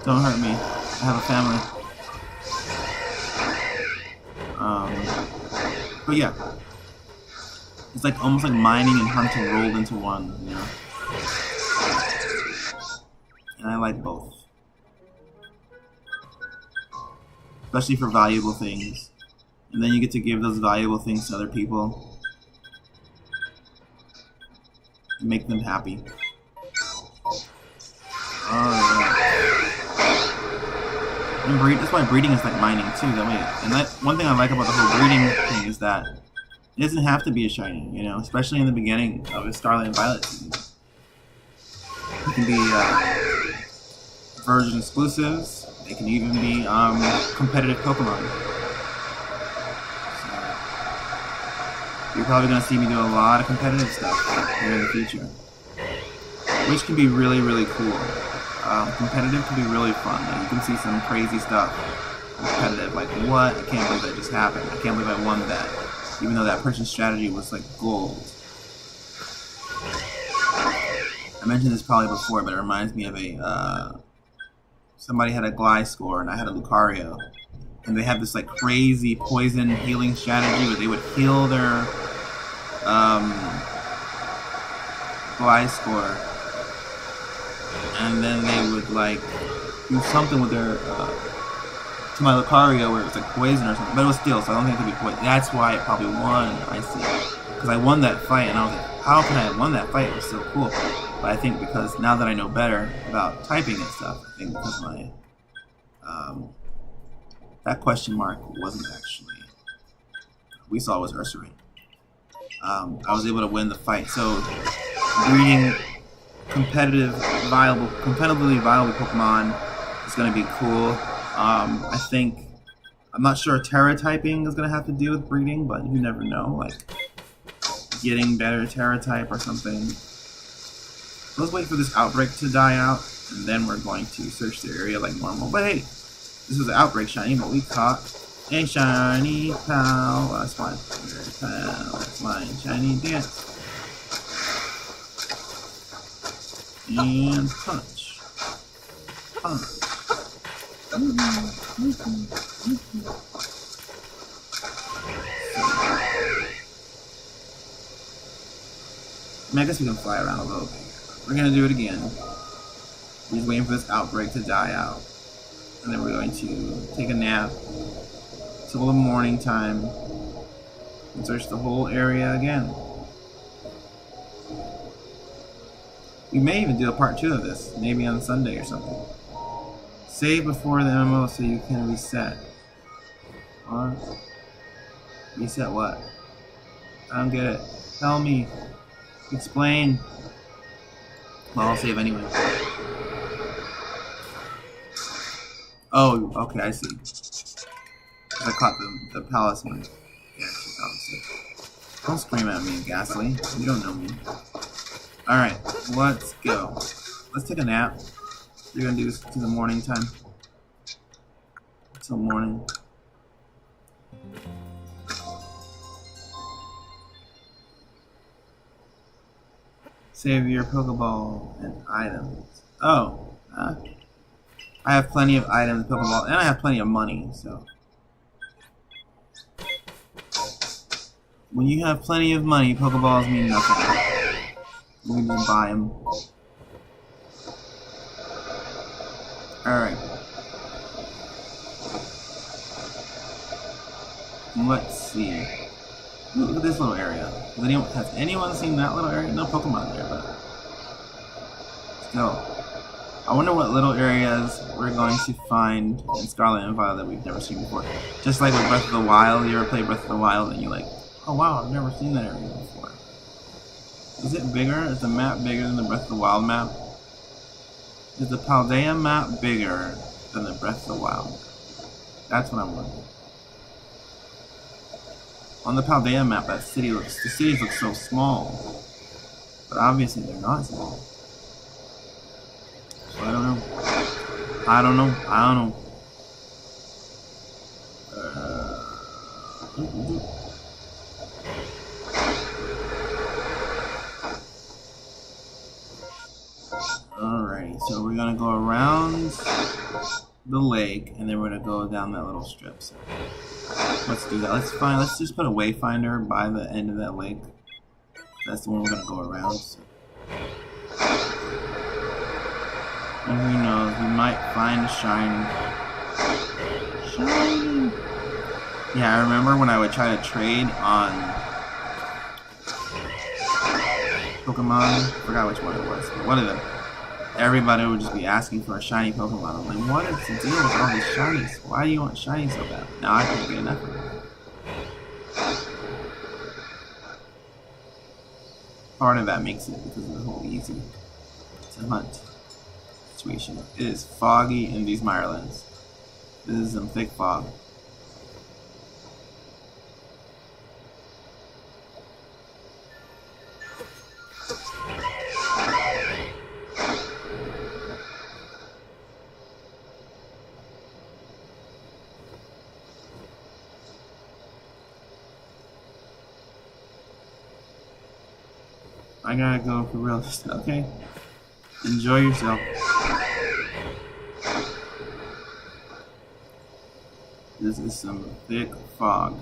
Don't hurt me. I have a family. But yeah. It's like almost like mining and hunting rolled into one, you know? And I like both. Especially for valuable things. And then you get to give those valuable things to other people. And make them happy. Alright. And that's why breeding is like mining too, that way. And that one thing I like about the whole breeding thing is that it doesn't have to be a shiny, you know, especially in the beginning of a Scarlet and Violet season. It can be version exclusives. They can even be competitive Pokemon. So, you're probably going to see me do a lot of competitive stuff here in the future, which can be really, really cool. Competitive can be really fun. And you can see some crazy stuff. Competitive, like what? I can't believe that just happened. I can't believe I won that. Even though that person's strategy was like gold. I mentioned this probably before, but it reminds me of a somebody had a Gliscor and I had a Lucario, and they had this like crazy poison healing strategy where they would heal their Gliscor, and then they would like do something with their to my Lucario where it was like poison or something, but it was steel, so I don't think it could be poison. That's why it probably won, I see. Because I won that fight, and I was like, how can I have won that fight? It was so cool. But I think because now that I know better about typing and stuff, I think because my, that question mark wasn't actually, we saw it was Ursaring. I was able to win the fight. So, breeding competitively viable Pokemon is going to be cool. I think, I'm not sure Terra typing is going to have to do with breeding, but you never know, like getting better Terra type or something. Let's wait for this outbreak to die out, and then we're going to search the area like normal. But hey, this was an outbreak shiny, but we caught a shiny pal. Oh, that's fine. Pal, that's mine. Shiny dance. And punch. Punch. I mean, I guess we can fly around a little bit. We're gonna do it again. We're just waiting for this outbreak to die out. And then we're going to take a nap till the morning time and search the whole area again. We may even do a part 2 of this, maybe on Sunday or something. Save before the MMO so you can reset. What? Reset what? I don't get it. Tell me. Explain. Well, I'll save anyway. Oh, okay, I see. I caught the palace one. Yeah, she's obviously. Don't scream at me, Ghastly. You don't know me. Alright, let's go. Let's take a nap. We're gonna do this to the morning time. Till morning. Save your Pokeball and items. Oh, I have plenty of items, Pokeball, and I have plenty of money, so. When you have plenty of money, Pokeballs mean nothing. We can buy them. Alright. Let's see. Ooh, look at this little area. Has anyone seen that little area? No Pokemon there, but let's go. I wonder what little areas we're going to find in Scarlet and Violet that we've never seen before. Just like with Breath of the Wild, you ever play Breath of the Wild and you're like, oh wow, I've never seen that area before. Is it bigger? Is the map bigger than the Breath of the Wild map? Is the Paldea map bigger than the Breath of the Wild? That's what I'm wondering. On the Paldea map, the cities look so small, but obviously they're not small. So I don't know. I don't know. Alrighty, so we're gonna go around the lake, and then we're gonna go down that little strip. So let's do that. Let's just put a wayfinder by the end of that lake. That's the one we're gonna go around. So. And who knows, we might find a shiny. Shiny! Yeah, I remember when I would try to trade on Pokemon. I forgot which one it was, but one of them. Everybody would just be asking for a shiny Pokemon. I'm like, what is the deal with all these shinies? Why do you want shinies so bad? Now I can't get enough of them. Part of that makes it because of the whole easy to hunt situation. It is foggy in these Mirelands. This is some thick fog. I gotta go for real. Okay. Enjoy yourself. This is some thick fog.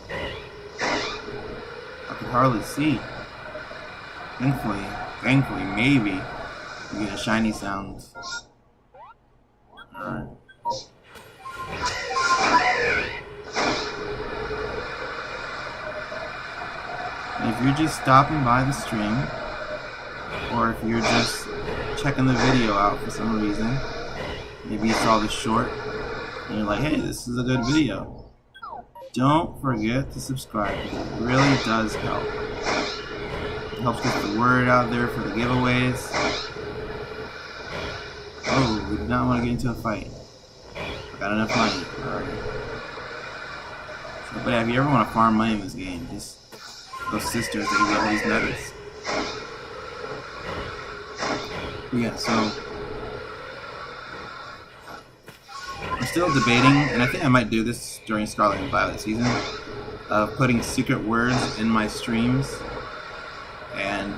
I can hardly see. Thankfully, maybe we get a shiny sound. Alright. If you're just stopping by the stream, or if you're just checking the video out for some reason, maybe you saw the short, and you're like, hey, this is a good video. Don't forget to subscribe, because it really does help. It helps get the word out there for the giveaways. Oh, we did not want to get into a fight. I got enough money already. So, but yeah, if you ever want to farm money in this game, just those sisters, they get all these nuggets. Yeah, so I'm still debating, and I think I might do this during Scarlet and Violet season, of putting secret words in my streams and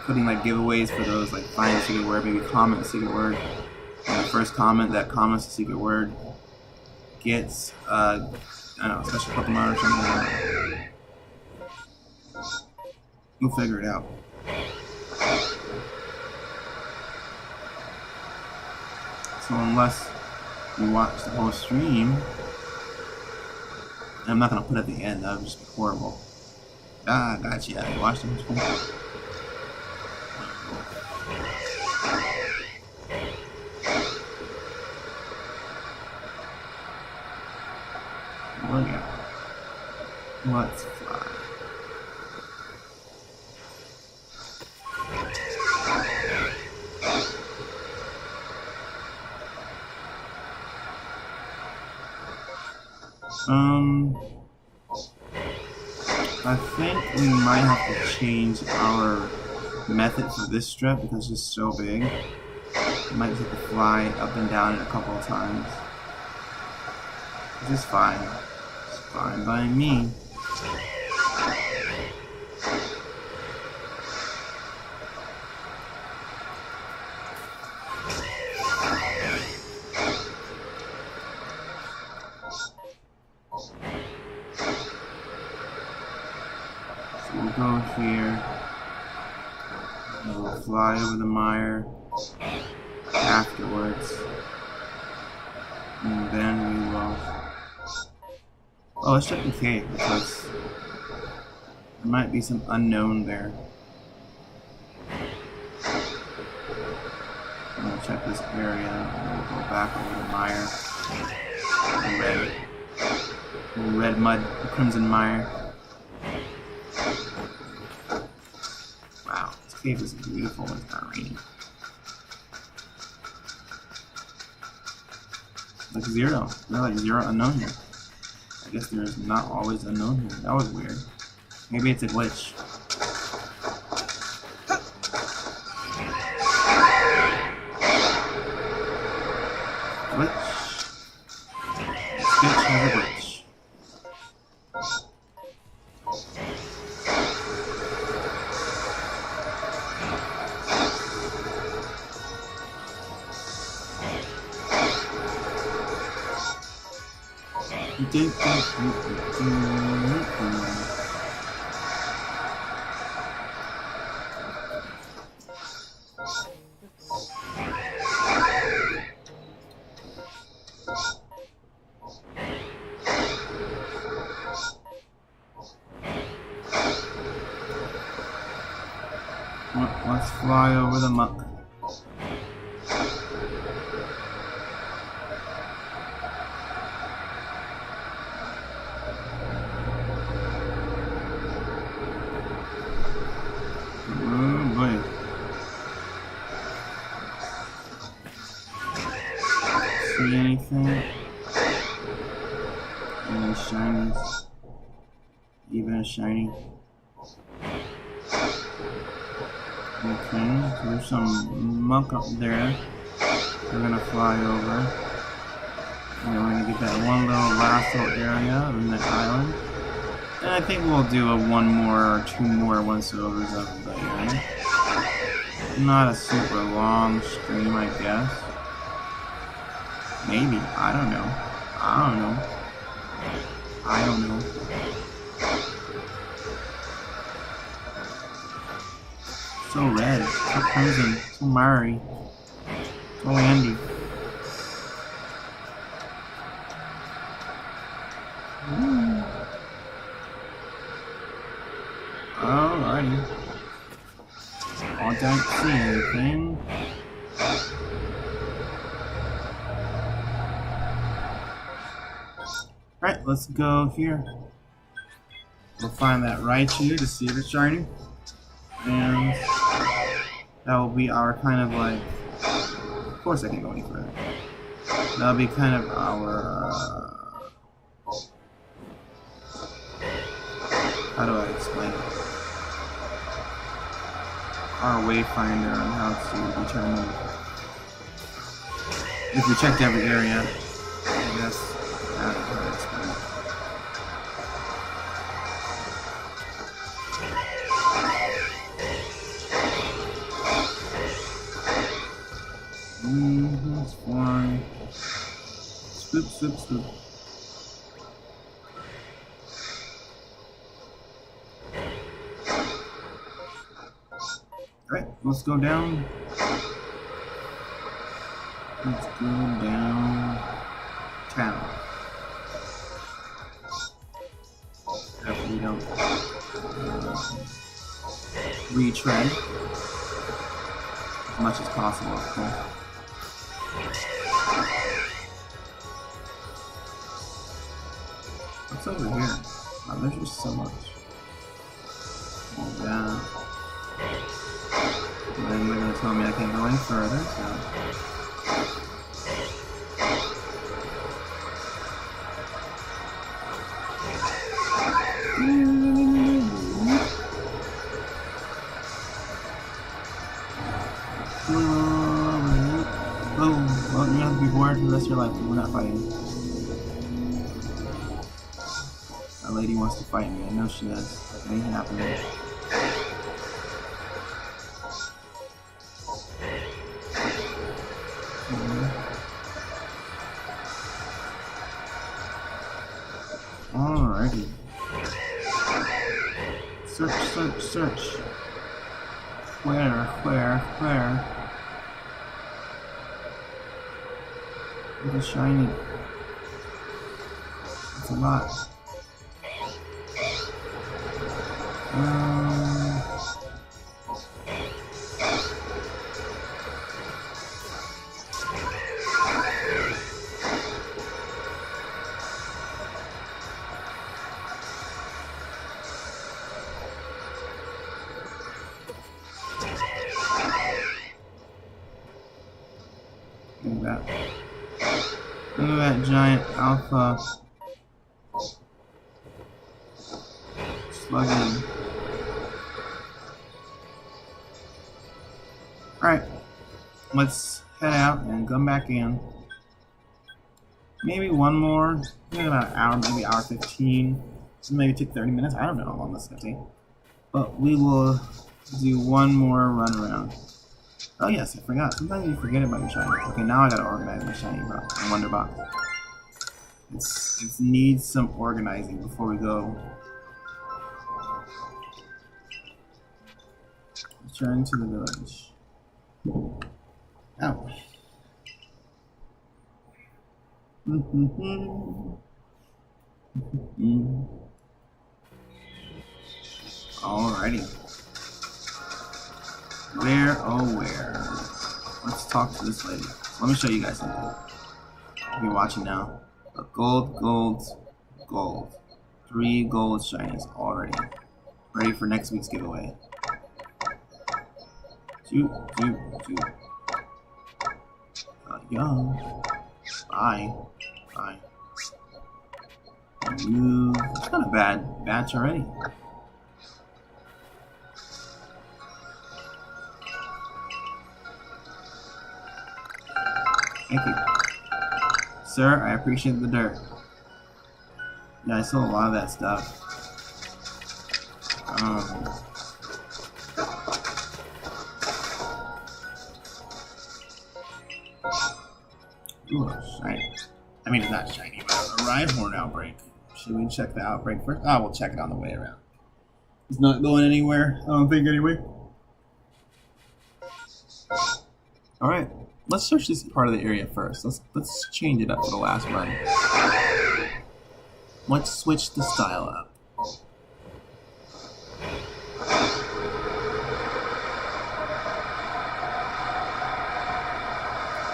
putting like giveaways for those, like find a secret word, maybe comment a secret word, and the first comment that comments a secret word gets I don't know, a special Pokemon or something like that. We'll figure it out. So unless you watch the whole stream, I'm not gonna put it at the end, that would just be horrible. Ah, gotcha. You watched the whole stream. Look at it. Let's fly. I think we might have to change our method for this strip because it's just so big. We might have to fly up and down it a couple of times. Which is fine. It's fine by me. We'll go here, and we'll fly over the mire afterwards, and then we will... Oh, let's check the cave, because there might be some unknown there. I'm gonna check this area, and we'll go back over the mire. The red mud, the crimson mire. Wow, this cave is beautiful when it's not raining. Like zero. There's like zero unknown here. I guess there's not always unknown here. That was weird. Maybe it's a glitch. Glitch. Glitch has a glitch. Let's fly over the muck. Oh boy. See anything? Any shinies? Even a shiny? Okay, there's some muck up there. We're gonna fly over. And then we're gonna get that one little last little area in the island. And I think we'll do a one more or two more once-overs of the area. Not a super long stream, I guess. Maybe. I don't know. I don't know. So red, so crimson, so Mari, so Andy. Alrighty. I don't see anything. Alright, let's go here. We'll find that Raichu to see if it's shiny. And that will be our kind of like, of course I can't go any further. That'll be kind of our, how do I explain it? Our wayfinder on how to determine if we checked every area. I guess that's how to explain it. It's flying. Swoop, swoop, swoop. Alright, let's go down. Let's go down town. If we don't retread as much as possible, of course. What's over here? Oh, there's just so much. Yeah. And then they're gonna tell me I can't go any further, so. Oh, well, you have to be bored for the rest of your life, but we're not fighting. That lady wants to fight me, I know she does. It ain't happening. Alrighty. Search, search, search. Where? Look at shiny. That's a lot. Look at that giant alpha slugging. Alright, let's head out and come back in. Maybe one more, maybe about an hour, maybe hour 15. So maybe take 30 minutes. I don't know how long this is going to take. But we will do one more run around. Oh yes, I forgot. Sometimes you forget about your shiny. Okay, now I gotta organize my shiny box, my wonder box. It needs some organizing before we go. Return to the village. Ow. Alrighty. Where, oh where? Let's talk to this lady. Let me show you guys something. If you're watching now. Gold, gold, gold. 3 gold shinies already. Ready for next week's giveaway. Shoot. Young. Bye. You. It's not a bad batch already. Thank you. Sir, I appreciate the dirt. Yeah, I sold a lot of that stuff. Ooh, shiny. I mean, it's not shiny, but a Rhyhorn outbreak. Should we check the outbreak first? Oh, we'll check it on the way around. It's not going anywhere, I don't think, anyway. Alright, let's search this part of the area first. Let's change it up for the last run. Let's switch the style up.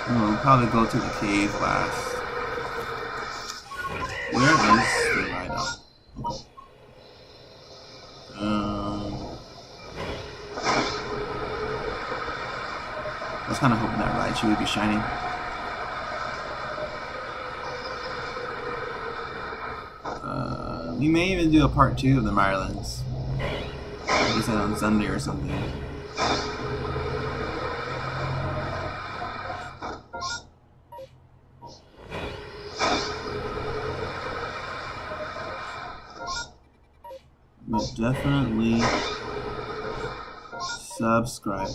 We'll probably go to the cave last. Where is the rhino? I was kind of hoping that Raichu would be shining. We may even do a part 2 of the Mirelands. Like I said, on Sunday or something. But definitely subscribe.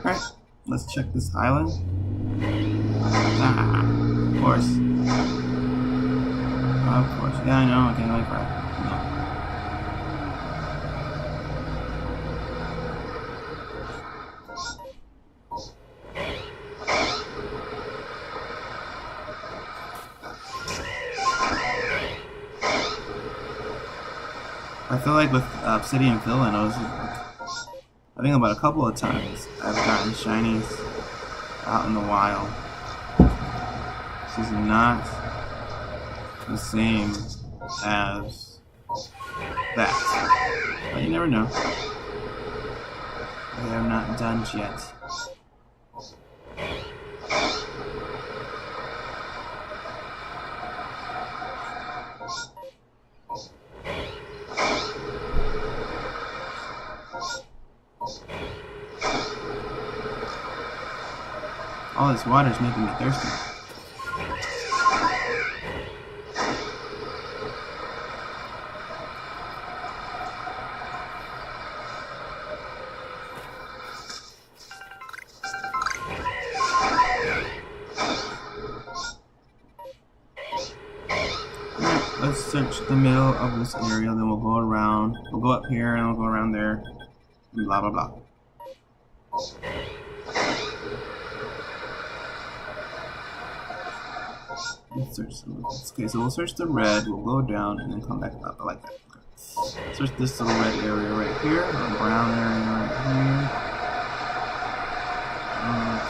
Alright, let's check this island. Ah, of course. Of course. Yeah, I know, I can't really cry. No. I feel like with Obsidian Villain, I think about a couple of times I've gotten shinies out in the wild. This is not the same as that. But you never know. They are not done yet. All this water is making me thirsty. Let's search the middle of this area, then we'll go around. We'll go up here and we'll go around there. Blah blah blah. Let's search some. Okay, so we'll search the red, we'll go down and then come back up. I like that. Okay. Search this little red area right here, or brown area right here.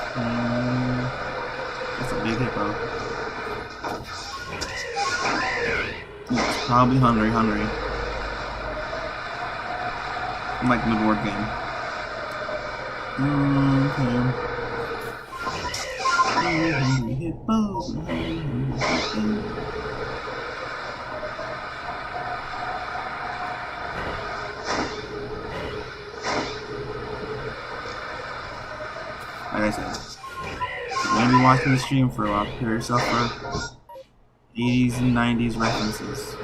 Okay. That's a big hippo. It's probably hungry. Like the board game. Okay. Hungry hippos. Like I said, you're gonna be watching the stream for a while. Prepare yourself for 80s and 90s references.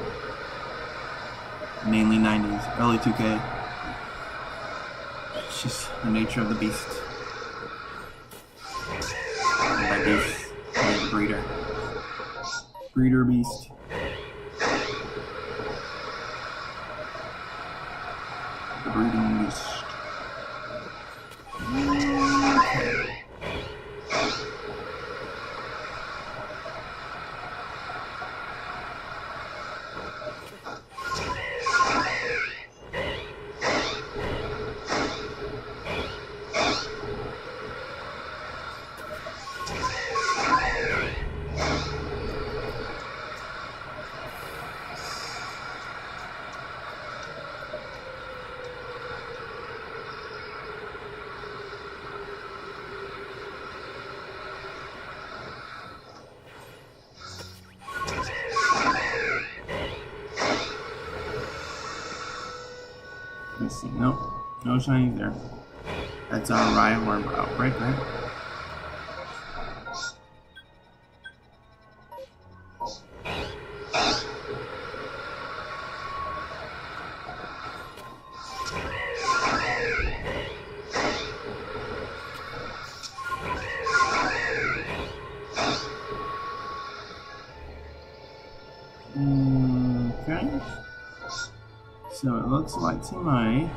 Mainly 90s, early 2K. It's just the nature of the beast. And by beast, I mean breeder. Breeder beast. The breeding beast. Let's see. Nope. No shinies there. That's our Rhyhorn outbreak, right? Okay. So it looks like to me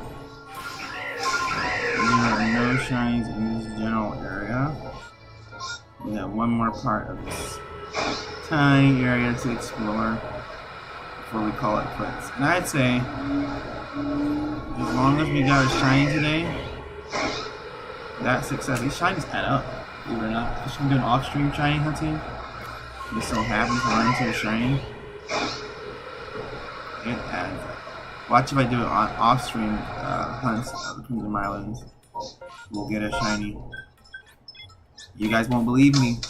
there are no shinies in this general area. We have one more part of this tiny area to explore before we call it quits. And I'd say, as long as we got a shiny today, that's success. These shinies add up, believe it or not. Just from doing off-stream shiny hunting, you so happen to run into a shiny. It adds up. Watch if I do it on off-stream hunts of the Crimson Mirelands. We'll get a shiny. You guys won't believe me.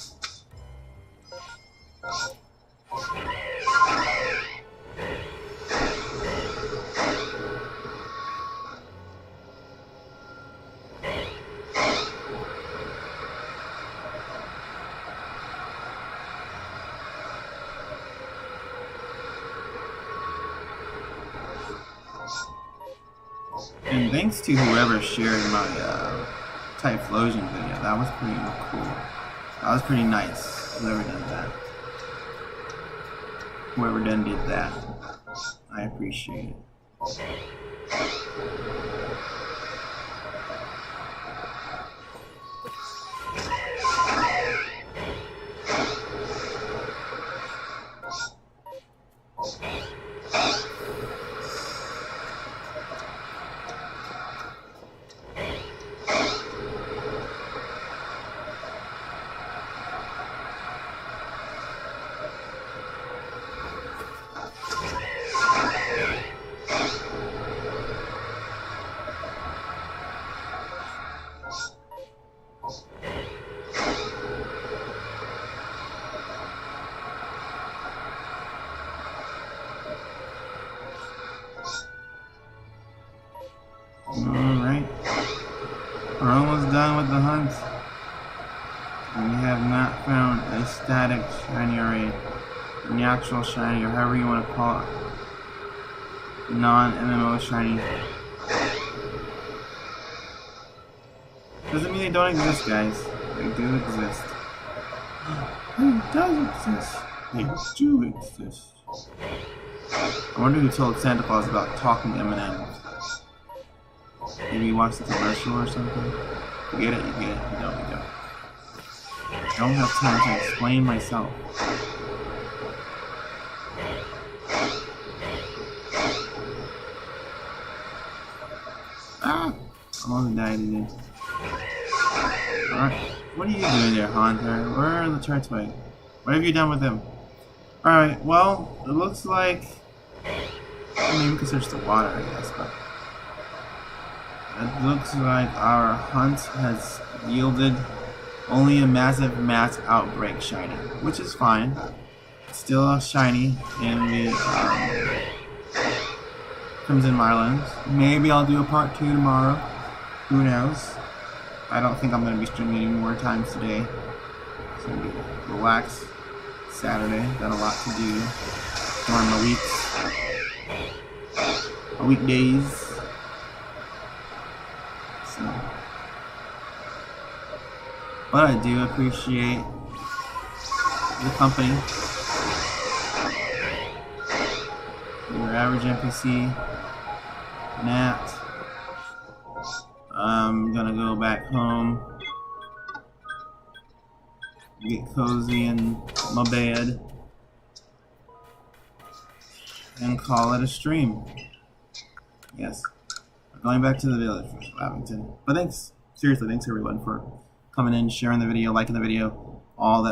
And thanks to whoever shared my Typhlosion video. That was pretty cool. That was pretty nice. Whoever did that. Whoever done did that. I appreciate it. Alright. We're almost done with the hunt. And we have not found a static shiny or a natural shiny, or however you want to call it. Non-MMO shiny. Doesn't mean they don't exist, guys. They do exist. They do exist. They do exist. I wonder who told Santa Claus about talking M&M's. Maybe you watched the commercial or something? You get it? You get it. You don't. You don't. I don't have time to explain myself. Ah! Almost died again. Alright. What are you doing there, Haunter? Where are the turrets going? What have you done with them? Alright, well, it looks like... I mean, we can search the water, I guess, but... It looks like our hunt has yielded only a massive mass outbreak shiny, which is fine. Still a shiny in the Crimson Mirelands. Maybe I'll do a part 2 tomorrow. Who knows? I don't think I'm going to be streaming any more times today. It's going to be relaxed Saturday. Got a lot to do during the weekdays. So. But I do appreciate the company. Your average NPC, Nat. I'm gonna go back home, get cozy in my bed, and call it a stream. Yes, I'm going back to the village for Lavington. But thanks, seriously, thanks everyone for coming in, sharing the video, liking the video, all that.